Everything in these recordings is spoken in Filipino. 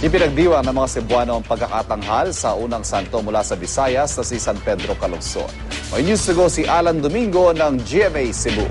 Ipinagdiwang ng mga Cebuano ang pagkakatanghal sa unang santo mula sa Visayas na si San Pedro Calungsod. May news to go si Alan Domingo ng GMA Cebu.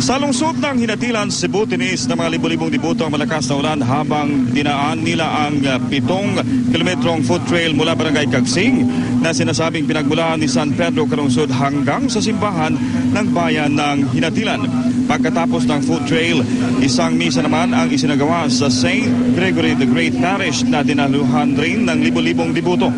Sa lungsod ng Hinatilan, Cebu, tinis ng mga libo-libong diboto ang malakas na ulan habang dinaan nila ang 7 kilometrong foot trail mula Barangay Kagsing na sinasabing pinagmulan ni San Pedro Calungsod hanggang sa simbahan ng bayan ng Hinatilan. Pagkatapos ng foot trail, isang misa naman ang isinagawa sa St. Gregory the Great Parish na dinaluhan rin ng libo-libong diboto.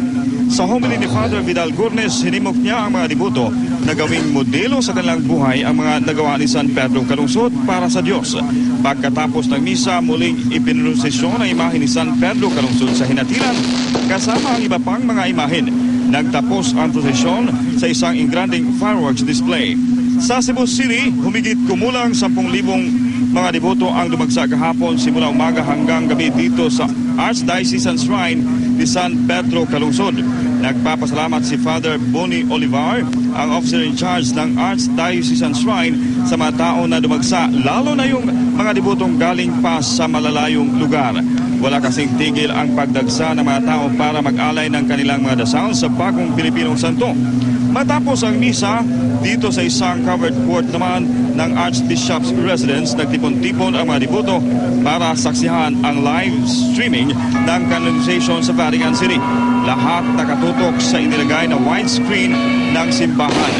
Sa homily ni Father Vidal Gurnes, hinimok niya ang mga diboto na gawing modelo sa kanilang buhay ang mga nagawa ni San Pedro Calungsod para sa Diyos. Pagkatapos ng misa, muling ipinrosesyon ang imahe ni San Pedro Calungsod sa Hinatilan kasama ang iba pang mga imahen. Nagtapos ang prosesyon sa isang ingranding fireworks display. Sa Cebu City, humigit kumulang 10,000 mga diboto ang dumagsa kahapon simula umaga hanggang gabi dito sa Archdiocesan Shrine ni San Pedro Calungsod. Nagpapasalamat si Father Bonnie Olivar, ang officer in charge ng Archdiocesan Shrine, sa mga tao na dumagsa, lalo na yung mga dibotong galing pa sa malalayong lugar. Wala kasing tigil ang pagdagsa ng mga tao para mag-alay ng kanilang mga dasal sa bagong Pilipinong santo. Matapos ang misa, dito sa isang covered court naman ng Archbishop's residence, nagtipon-tipon ang mga diboto para saksihan ang live streaming ng canonization sa Vatican City. Lahat nakatutok sa inilagay na widescreen ng simbahan.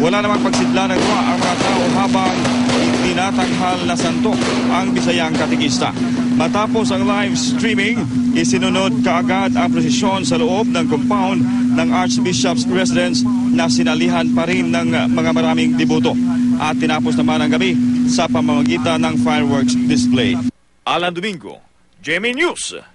Wala namang pagsidla ng gawa ang mga tao habang itinatanghal na santo ang Bisayang Katekista. Matapos ang live streaming, isinunod kaagad ang prosesyon sa loob ng compound ng Archbishop's residence na sinalihan pa rin ng mga maraming diboto. At tinapos naman ang gabi sa pamamagitan ng fireworks display. Alan Domingo, GMA News.